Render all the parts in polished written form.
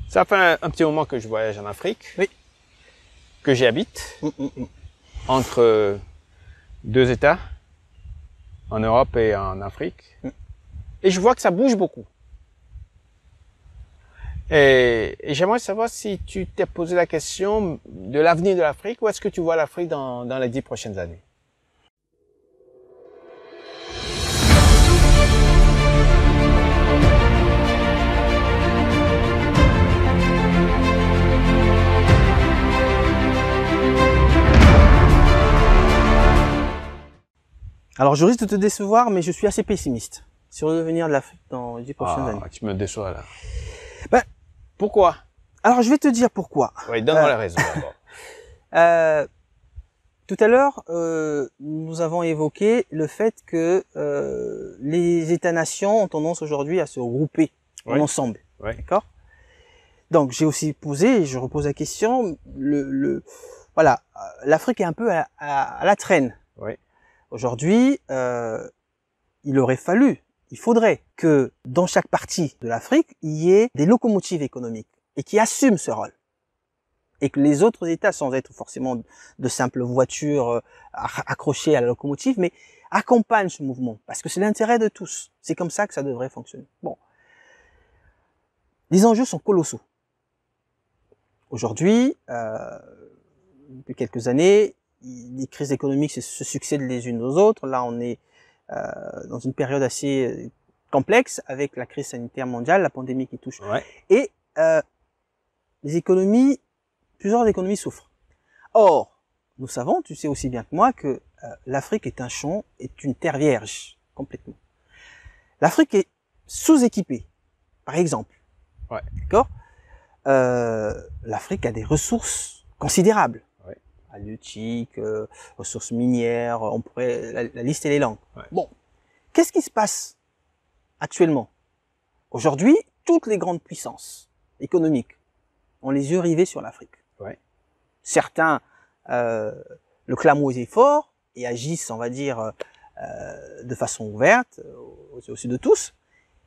Ça fait un petit moment que je voyage en Afrique, Oui. que j'y habite, entre deux États, en Europe et en Afrique. Et je vois que ça bouge beaucoup. Et j'aimerais savoir si tu t'es posé la question de l'avenir de l'Afrique, où est-ce que tu vois l'Afrique dans les 10 prochaines années? Alors, je risque de te décevoir, mais je suis assez pessimiste sur l'avenir de l'Afrique dans les 10 prochaines années. Tu me déçois là. Ben, Pourquoi? alors, je vais te dire pourquoi. Oui, donne-moi la raison d'abord. Tout à l'heure, nous avons évoqué le fait que les États-nations ont tendance aujourd'hui à se regrouper en ensemble. Oui. D'accord? Donc, j'ai aussi posé, et je repose la question, voilà, l'Afrique est un peu à la traîne. Oui. Aujourd'hui, il faudrait que dans chaque partie de l'Afrique, il y ait des locomotives économiques et qui assument ce rôle. Et que les autres États, sans être forcément de simples voitures accrochées à la locomotive, mais accompagnent ce mouvement. Parce que c'est l'intérêt de tous. C'est comme ça que ça devrait fonctionner. Bon. Les enjeux sont colossaux. Aujourd'hui, depuis quelques années, les crises économiques se succèdent les unes aux autres. Là, on est dans une période assez complexe avec la crise sanitaire mondiale, la pandémie qui touche. Ouais. Et plusieurs économies souffrent. Or, nous savons, tu sais aussi bien que moi, que l'Afrique est un champ, est une terre vierge, complètement. L'Afrique est sous-équipée, par exemple. Ouais. D'accord? L'Afrique a des ressources considérables. Ouais. Halieutiques, ressources minières, on pourrait, la liste elle est longue. Ouais. Bon. Qu'est-ce qui se passe actuellement? Aujourd'hui, toutes les grandes puissances économiques ont les yeux rivés sur l'Afrique. Ouais. Certains le clament aux efforts et agissent, on va dire, de façon ouverte, au sud de tous,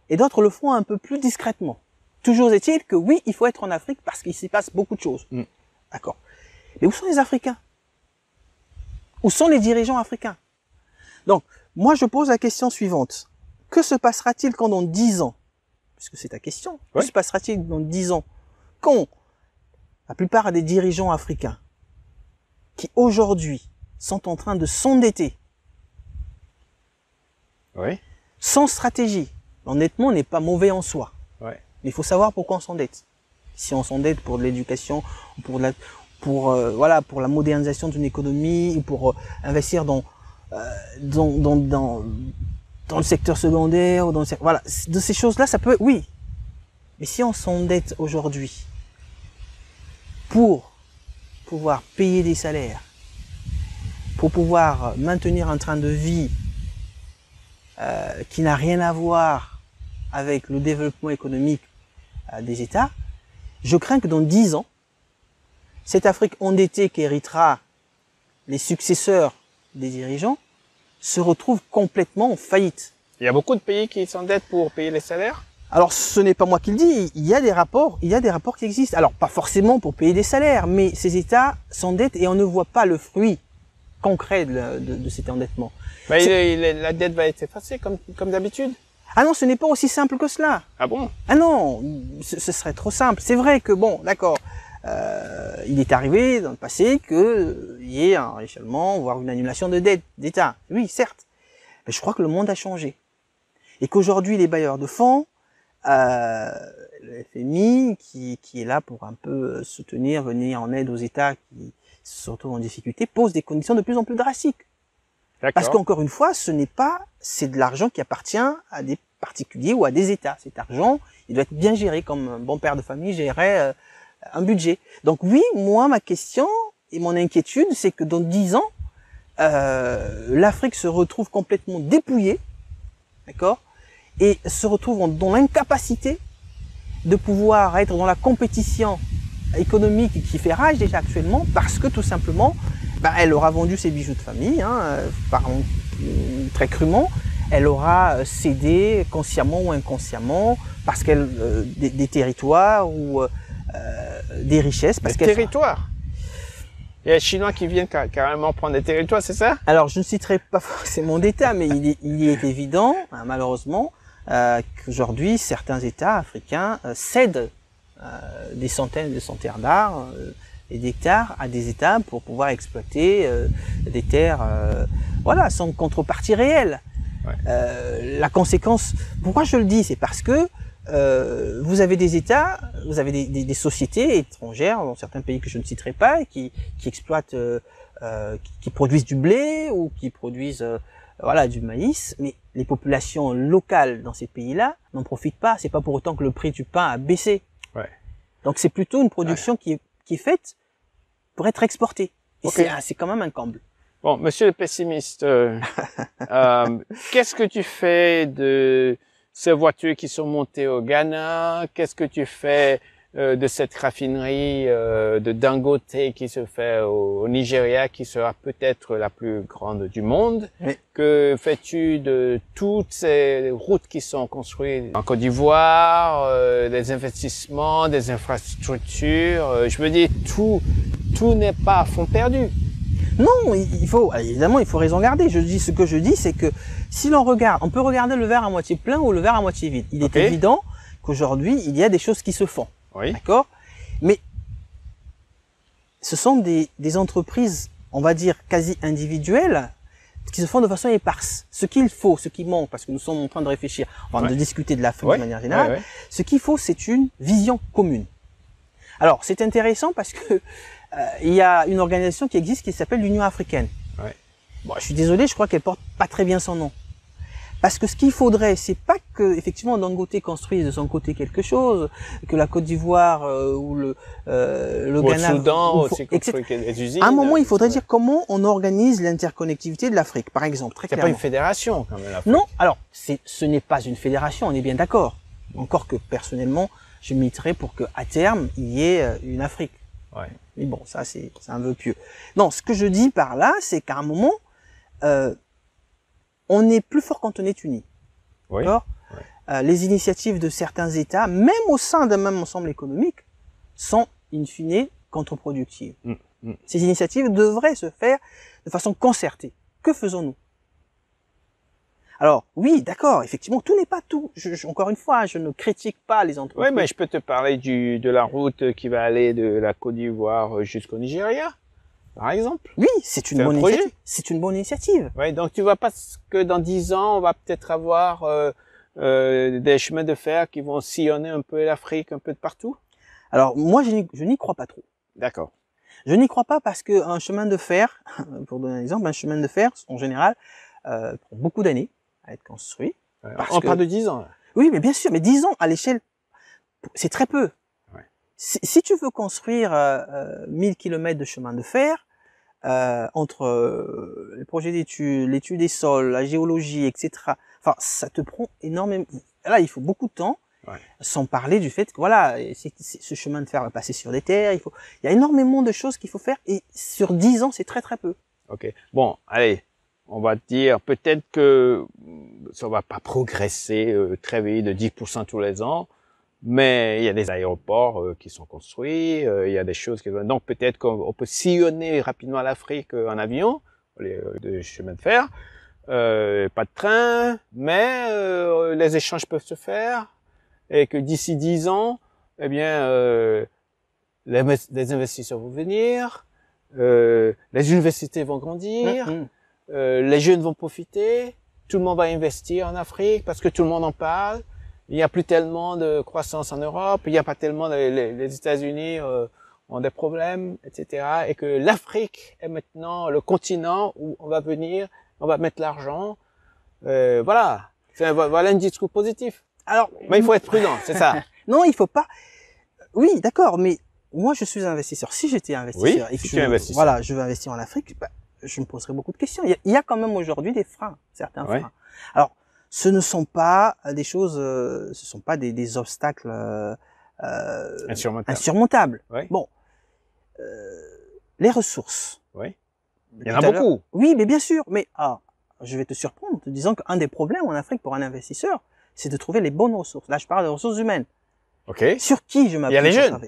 et d'autres le font un peu plus discrètement. Toujours est-il que oui, il faut être en Afrique parce qu'il s'y passe beaucoup de choses. D'accord. Mais où sont les Africains? Où sont les dirigeants africains? Donc, moi je pose la question suivante. Que se passera-t-il quand dans 10 ans, puisque c'est ta question, que se passera-t-il dans 10 ans quand la plupart des dirigeants africains qui aujourd'hui sont en train de s'endetter, sans stratégie, l'endettement n'est pas mauvais en soi, mais il faut savoir pourquoi on s'endette. Si on s'endette pour de l'éducation, pour la modernisation d'une économie, ou pour investir dans le secteur secondaire, ou voilà, de ces choses-là, ça peut, oui. Mais si on s'endette aujourd'hui pour pouvoir payer des salaires, pour pouvoir maintenir un train de vie qui n'a rien à voir avec le développement économique des États, je crains que dans 10 ans, cette Afrique endettée qui héritera les successeurs des dirigeants se retrouve complètement en faillite. Il y a beaucoup de pays qui s'endettent pour payer les salaires? Alors, ce n'est pas moi qui le dis, il y a des rapports qui existent. Alors, pas forcément pour payer des salaires, mais ces États s'endettent et on ne voit pas le fruit concret de cet endettement. Mais la dette va être effacée comme d'habitude? Ah non, ce n'est pas aussi simple que cela. Ah bon? Ah non, ce serait trop simple. C'est vrai que bon, d'accord, il est arrivé dans le passé qu'il y ait un réchellement, voire une annulation de dette d'État. Oui, certes. Mais je crois que le monde a changé. Et qu'aujourd'hui, les bailleurs de fonds, le FMI, qui est là pour un peu soutenir, venir en aide aux États qui se retrouvent en difficulté, pose des conditions de plus en plus drastiques. Parce qu'encore une fois, c'est de l'argent qui appartient à des particuliers ou à des États. Cet argent, il doit être bien géré, comme un bon père de famille gérerait un budget. Donc oui, moi, ma question et mon inquiétude, c'est que dans 10 ans, l'Afrique se retrouve complètement dépouillée, d'accord, et se retrouve dans l'incapacité de pouvoir être dans la compétition économique qui fait rage déjà actuellement, parce que tout simplement, elle aura vendu ses bijoux de famille, parlons très crûment, elle aura cédé consciemment ou inconsciemment, parce qu'elle des territoires ou des richesses. Parce que territoire. Il y a les Chinois qui viennent carrément prendre des territoires, c'est ça? Alors, je ne citerai pas forcément d'États, mais il est évident, hein, malheureusement, qu'aujourd'hui, certains États africains cèdent des centaines de hectares et d'hectares à des États pour pouvoir exploiter des terres, voilà, sans contrepartie réelle. Ouais. La conséquence, pourquoi je le dis, c'est parce que vous avez des États, vous avez des sociétés étrangères dans certains pays que je ne citerai pas, qui exploitent, qui produisent du blé ou qui produisent voilà, du maïs, mais les populations locales dans ces pays-là n'en profitent pas. C'est pas pour autant que le prix du pain a baissé. Ouais. Donc c'est plutôt une production qui est faite pour être exportée. Et c'est quand même un comble. Bon, monsieur le pessimiste, qu'est-ce que tu fais de ces voitures qui sont montées au Ghana? Qu'est-ce que tu fais de cette raffinerie de Dangote qui se fait au Nigeria, qui sera peut-être la plus grande du monde? Oui. Que fais-tu de toutes ces routes qui sont construites en Côte d'Ivoire, des investissements, des infrastructures? Je me dis, tout n'est pas à fond perdu. Non, évidemment, il faut raison garder. Ce que je dis, c'est que si l'on regarde, on peut regarder le verre à moitié plein ou le verre à moitié vide. Il est évident qu'aujourd'hui, il y a des choses qui se font. Oui. D'accord? Mais ce sont des entreprises, on va dire, quasi individuelles, qui se font de façon éparse. Ce qu'il faut, ce qui manque, parce que nous sommes en train de réfléchir, de discuter de l'Afrique de manière générale, ce qu'il faut, c'est une vision commune. Alors, c'est intéressant parce que il y a une organisation qui existe qui s'appelle l'Union africaine. Ouais. Bon, je suis désolé, je crois qu'elle porte pas très bien son nom. Parce que ce qu'il faudrait, c'est pas que effectivement Dangote construise de son côté quelque chose, que la Côte d'Ivoire ou le Ghana, le Soudan aussi construise des usines. À un moment, il faudrait dire comment on organise l'interconnectivité de l'Afrique, par exemple, très clairement. C'est pas une fédération quand même, l'Afrique. Non, alors ce n'est pas une fédération, on est bien d'accord. Encore que personnellement, je militerais pour que à terme il y ait une Afrique. Ouais. Mais bon, ça c'est un vœu pieux. Non, ce que je dis par là, c'est qu'à un moment, on est plus fort quand on est unis. Oui. D'accord. Ouais. Les initiatives de certains États, même au sein d'un même ensemble économique, sont in fine contre-productives. Ces initiatives devraient se faire de façon concertée. Que faisons-nous? Alors, oui, d'accord, effectivement, tout n'est pas tout. Encore une fois, je ne critique pas les entreprises. Oui, mais je peux te parler de la route qui va aller de la Côte d'Ivoire jusqu'au Nigeria, par exemple. Oui, c'est une bonne initiative. C'est une bonne initiative. Oui, donc tu vois pas que dans 10 ans, on va peut-être avoir des chemins de fer qui vont sillonner un peu l'Afrique, un peu de partout? Alors, moi, je n'y crois pas trop. D'accord. Je n'y crois pas parce que un chemin de fer, pour donner un exemple, un chemin de fer, en général, prend beaucoup d'années à être construit. On parle de 10 ans. Là. Oui, mais bien sûr, mais 10 ans à l'échelle, c'est très peu. Ouais. Si tu veux construire 1000 km de chemin de fer, entre les projets l'étude des sols, la géologie, etc. Enfin, ça te prend énormément. Là, il faut beaucoup de temps, sans parler du fait que voilà, ce chemin de fer va passer sur des terres. Il y a énormément de choses qu'il faut faire et sur 10 ans, c'est très très peu. Ok. Bon, allez. On va dire peut-être que ça va pas progresser très vite de 10% tous les ans, mais il y a des aéroports qui sont construits, il y a des choses donc peut-être qu'on peut sillonner rapidement l'Afrique en avion, de chemin de fer, pas de train, mais les échanges peuvent se faire et que d'ici 10 ans, eh bien les investisseurs vont venir, les universités vont grandir. Les jeunes vont profiter, tout le monde va investir en Afrique parce que tout le monde en parle. Il n'y a plus tellement de croissance en Europe, il n'y a pas tellement les États-Unis ont des problèmes, etc. Et que l'Afrique est maintenant le continent où on va venir, on va mettre l'argent. Voilà, voilà un discours positif. Alors, mais il faut être prudent, c'est ça. Non, il faut pas. Oui, d'accord, mais moi je suis investisseur. Si j'étais investisseur et que je veux investir en Afrique. Je me poserai beaucoup de questions. Il y a quand même aujourd'hui des freins, certains freins. Alors, ce ne sont pas des choses, ce sont pas des obstacles insurmontables. Oui. Bon, les ressources. Oui. Il y en a beaucoup. Oui, mais bien sûr. Mais je vais te surprendre en te disant qu'un des problèmes en Afrique pour un investisseur, c'est de trouver les bonnes ressources. Là, je parle de ressources humaines. Ok. Sur qui je m'appuie? Il y a les jeunes.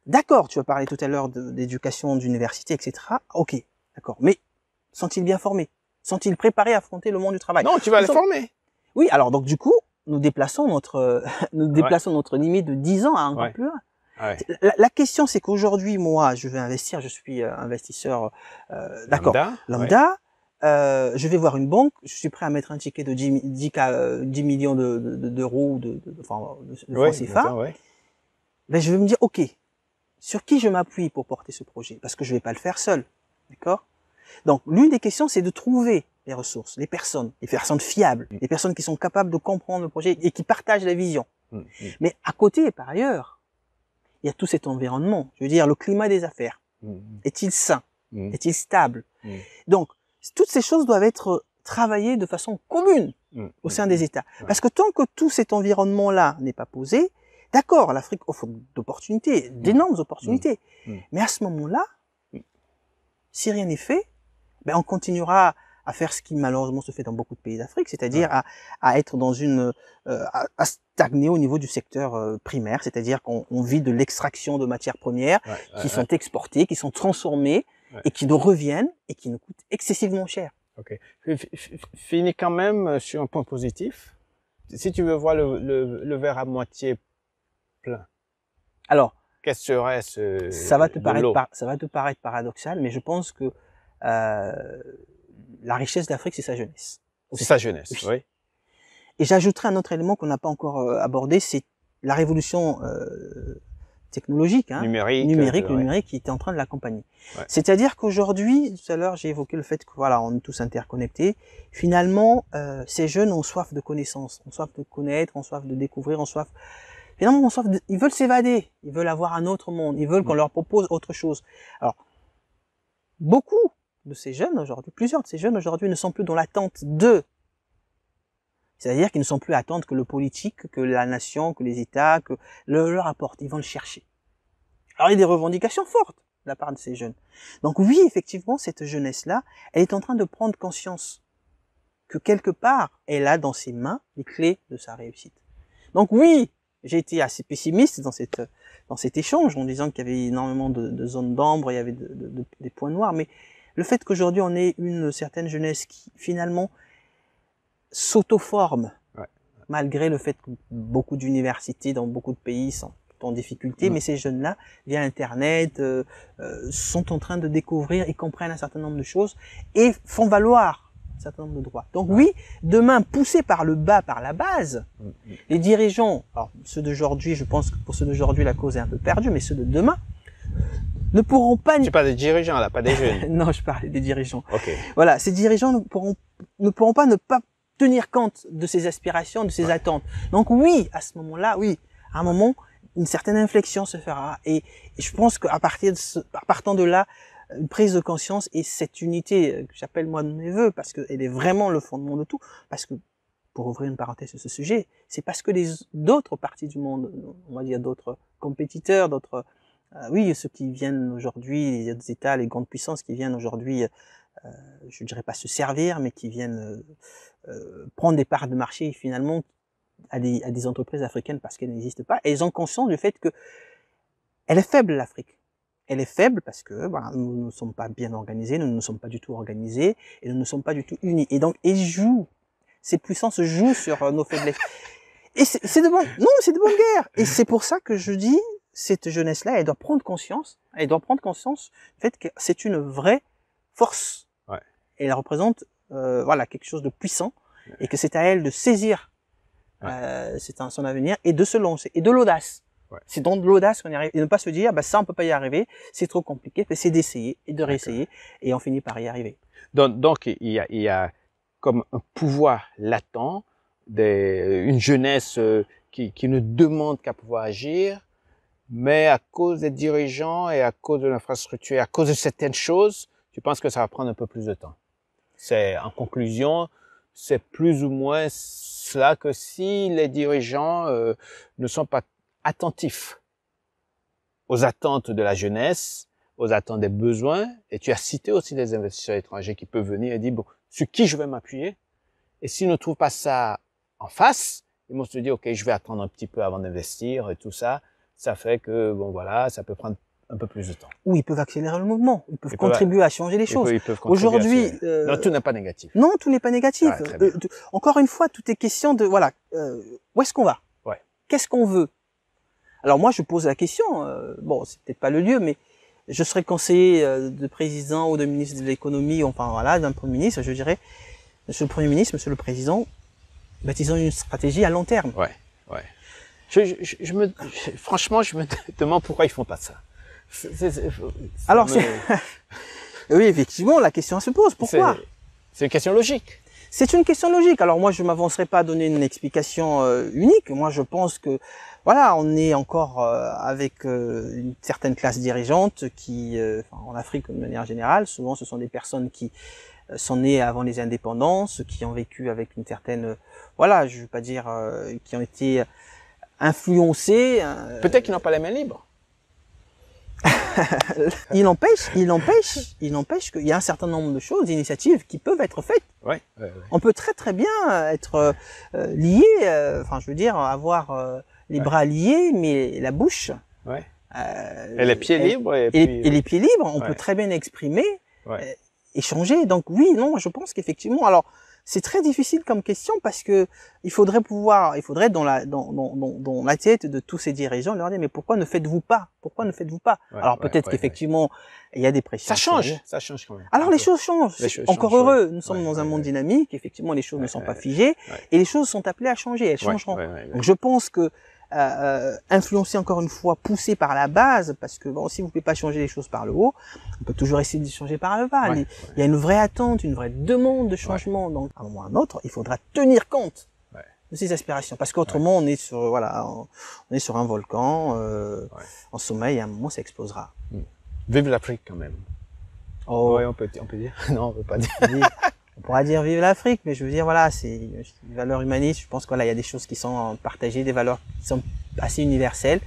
D'accord, tu as parlé tout à l'heure d'éducation, d'université, etc. Ok, d'accord. Mais sont-ils bien formés? Sont-ils préparés à affronter le monde du travail? Non, tu vas les former. Oui, alors donc du coup, nous déplaçons nous Ouais. déplaçons notre limite de 10 ans à encore Ouais. plus loin. Ouais. La question, c'est qu'aujourd'hui, moi, je vais investir, je suis investisseur, d'accord, Lambda. Ouais. lambda. Je vais voir une banque, je suis prêt à mettre un ticket de 10 millions d'euros, de francs Ouais, CFA. attends, ouais. Ben, je vais me dire, ok, sur qui je m'appuie pour porter ce projet? Parce que je vais pas le faire seul, d'accord? Donc, l'une des questions, c'est de trouver les ressources, les personnes fiables, les personnes qui sont capables de comprendre le projet et qui partagent la vision. Mais à côté, par ailleurs, il y a tout cet environnement. Je veux dire, le climat des affaires. Est-il sain? Est-il stable? Donc, toutes ces choses doivent être travaillées de façon commune au sein des États. Parce que tant que tout cet environnement-là n'est pas posé, d'accord, l'Afrique offre d'opportunités, d'énormes opportunités. Mais à ce moment-là, si rien n'est fait, ben on continuera à faire ce qui malheureusement se fait dans beaucoup de pays d'Afrique, c'est-à-dire à être dans à stagner au niveau du secteur primaire, c'est-à-dire qu'on vit de l'extraction de matières premières qui sont exportées, qui sont transformées et qui nous reviennent et qui nous coûtent excessivement cher. Ok. Finis quand même sur un point positif. Si tu veux voir le verre à moitié plein. Alors, qu'est-ce serait ce ça va te paraître paradoxal, mais je pense que la richesse d'Afrique, c'est sa jeunesse. C'est sa jeunesse, oui. Et j'ajouterai un autre élément qu'on n'a pas encore abordé, c'est la révolution technologique, numérique, le numérique qui était en train de l'accompagner. C'est-à-dire qu'aujourd'hui, tout à l'heure, j'ai évoqué le fait que voilà, on est tous interconnectés. Finalement, ces jeunes ont soif de connaissances, ont soif de connaître, ont soif de découvrir, finalement, ils veulent s'évader, ils veulent avoir un autre monde, ils veulent qu'on leur propose autre chose. Alors, beaucoup de ces jeunes aujourd'hui, plusieurs de ces jeunes aujourd'hui ne sont plus dans l'attente c'est-à-dire qu'ils ne sont plus à attendre que le politique, que la nation, que les États, que leur apporte. Ils vont le chercher. Alors il y a des revendications fortes de la part de ces jeunes. Donc oui, effectivement, cette jeunesse-là, elle est en train de prendre conscience que quelque part, elle a dans ses mains les clés de sa réussite. Donc oui, j'ai été assez pessimiste dans cet échange en disant qu'il y avait énormément de zones d'ombre, il y avait des points noirs, mais le fait qu'aujourd'hui on ait une certaine jeunesse qui finalement s'auto-forme, malgré le fait que beaucoup d'universités dans beaucoup de pays sont en difficulté, mais ces jeunes-là, via Internet, sont en train de découvrir et comprennent un certain nombre de choses et font valoir un certain nombre de droits. Donc oui, demain, poussés par le bas, par la base, les dirigeants, alors ceux d'aujourd'hui, je pense que pour ceux d'aujourd'hui, la cause est un peu perdue, mais ceux de demain, ne pourront pas... Tu parles des dirigeants, là, pas des jeunes. Non, je parlais des dirigeants. Okay. Voilà, ces dirigeants ne pourront pas ne pas tenir compte de ses aspirations, de ses attentes. Donc oui, à ce moment-là, oui, à un moment, une certaine inflexion se fera. Et je pense qu'à partant de là, une prise de conscience et cette unité que j'appelle moi de mes voeux, parce qu'elle est vraiment le fondement de tout, parce que, pour ouvrir une parenthèse sur ce sujet, c'est parce que d'autres parties du monde, on va dire d'autres compétiteurs, oui, ceux qui viennent aujourd'hui, les États, les grandes puissances qui viennent aujourd'hui, je ne dirais pas se servir, mais qui viennent prendre des parts de marché finalement à des entreprises africaines parce qu'elles n'existent pas. Et ils ont conscience du fait que elle est faible, l'Afrique. Elle est faible parce que nous ne sommes pas bien organisés, nous ne sommes pas du tout organisés et nous ne sommes pas du tout unis. Et donc, ces puissances jouent sur nos faiblesses. Et c'est de bonne guerre. Et c'est pour ça que je dis, cette jeunesse-là, elle doit prendre conscience du fait que c'est une vraie force. Et elle représente quelque chose de puissant et que c'est à elle de saisir son avenir et de se lancer et de l'audace. C'est dans de l'audace qu'on y arrive et ne pas se dire ça on peut pas y arriver, c'est trop compliqué, c'est d'essayer et de réessayer et on finit par y arriver. Donc il y a comme un pouvoir latent une jeunesse qui ne demande qu'à pouvoir agir, mais à cause des dirigeants et à cause de l'infrastructure, à cause de certaines choses, tu penses que ça va prendre un peu plus de temps. En conclusion, c'est plus ou moins cela que si les dirigeants ne sont pas attentifs aux attentes de la jeunesse, aux attentes des besoins, et tu as cité aussi des investisseurs étrangers qui peuvent venir et dire, bon, sur qui je vais m'appuyer? Et s'ils ne trouvent pas ça en face, ils vont se dire, ok, je vais attendre un petit peu avant d'investir et tout ça. ça fait que, bon voilà, ça peut prendre un peu plus de temps. Ou ils peuvent accélérer le mouvement, ils peuvent contribuer à changer les choses. Ils peuvent contribuer Aujourd'hui, non, tout n'est pas négatif. non, tout n'est pas négatif. Ouais, très bien. Encore une fois, tout est question de, voilà, où est-ce qu'on va? Ouais. Qu'est-ce qu'on veut? Alors moi, je pose la question, bon, c'est peut-être pas le lieu, mais je serais conseiller de président ou de ministre de l'économie, enfin voilà, d'un premier ministre, je dirais, monsieur le premier ministre, monsieur le président, baptisons une stratégie à long terme. Ouais, ouais. Franchement, je me demande pourquoi ils font pas ça. Alors, oui, effectivement, la question se pose. Pourquoi? C'est une question logique. C'est une question logique. Alors moi, je m'avancerai pas à donner une explication unique. Moi, je pense que, voilà, on est encore avec une certaine classe dirigeante qui, en Afrique de manière générale, souvent, ce sont des personnes qui sont nées avant les indépendances, qui ont vécu avec une certaine, voilà, je veux pas dire, qui ont été influencés. Peut-être qu'ils n'ont pas les mains libres. Il n'empêche qu'il y a un certain nombre de choses, d'initiatives qui peuvent être faites. Ouais. On peut très bien être lié, enfin je veux dire avoir les bras liés, mais la bouche. Ouais. Et les pieds libres. Et les pieds libres, on peut très bien exprimer, échanger. Donc oui, non, je pense qu'effectivement, alors c'est très difficile comme question parce que il faudrait dans la tête de tous ces dirigeants leur dire mais pourquoi ne faites-vous pas? Pourquoi ne faites-vous pas? Alors peut-être qu'effectivement il y a des pressions. Ça change quand même. Alors les choses changent. Encore heureux, nous sommes dans un monde dynamique. Effectivement, les choses ne sont pas figées et les choses sont appelées à changer. Elles changeront. Donc je pense que influencer encore une fois, poussé par la base, parce que bon, si vous ne pouvez pas changer les choses par le haut, on peut toujours essayer de changer par le bas. Il y a une vraie attente, une vraie demande de changement. Donc, à un moment ou à un autre, il faudra tenir compte de ces aspirations, parce qu'autrement, on est sur, voilà, on est sur un volcan, en sommeil, et à un moment, ça explosera. Vive l'Afrique quand même. Oh. Oui, on peut dire. Non, on peut pas dire. On pourra dire vive l'Afrique, mais je veux dire, voilà, c'est des valeurs humanistes. Je pense que voilà, il y a des choses qui sont partagées, des valeurs qui sont assez universelles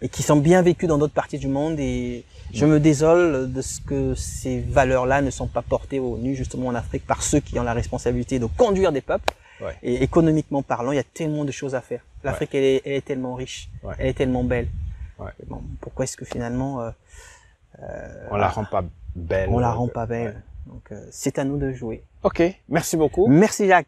et qui sont bien vécues dans d'autres parties du monde. Et je me désole de ce que ces valeurs-là ne sont pas portées au nu, justement, en Afrique, par ceux qui ont la responsabilité de conduire des peuples. Et économiquement parlant, il y a tellement de choses à faire. L'Afrique, elle est tellement riche, elle est tellement belle. Bon, pourquoi est-ce que finalement, on la rend pas belle? On la rend pas belle. Donc, c'est à nous de jouer. Ok, merci beaucoup. Merci Jacques.